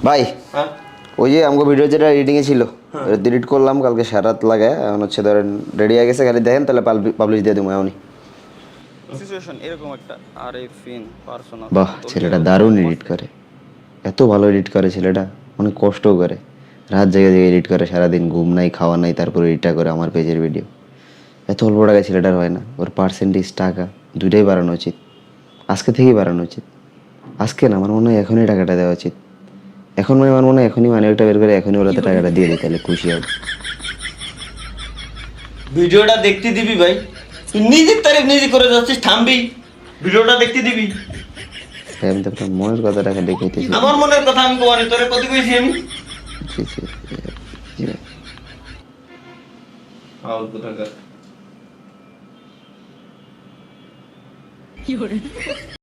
ভাই হ্যাঁ ওই যে আমাকে ভিডিও যেটা এডিটিংয়ে ছিল ডিলিট করলাম কালকে সারাত লাগায় এখন হচ্ছে ধরেন রেডি হয়ে গেছে খালি দেখেন তাহলে পাবলিশ দিয়ে দেবো এমনই। সিচুয়েশন এরকম একটা আরিফিন পার্সোনাল বাহ ছেলেটা দারুণ এডিট করে, এত ভালো এডিট করে ছেলেটা, অনেক কষ্টও করে, রাত জেগে জেগে এডিট করে, সারাদিন ঘুম নাই খাওয়া নাই, তারপরে এডিটটা করে আমার পেজের ভিডিও। এত অল্প টাকায় ছেলেটার হয় না, ওর পার্সেন্টেজ টাকা দুইটাই বাড়ানো উচিত, আজকে থেকেই বাড়ানো উচিত। আজকে না, আমার মনে হয় এখনই টাকাটা দেওয়া উচিত। এখন মানে আমার মনে হয় এখনই মানে একটা বের করে এখনই ওরাতে টাকাটা দিয়ে দিই, তাহলে খুশি হবে। ভিডিওটা দেখতে দিবি ভাই, তুই নিজের তারিফ নিজে করে যাচ্ছিস, থামবি, ভিডিওটা দেখতে দিবি। তাই আমি তো আপনার মনের কথাটা খালি কইতেছি। আমার মনের কথা আমি কোয়ানি তোরে কত কইছি আমি। জি জি জি ভাই। ফাউল কোথাকার।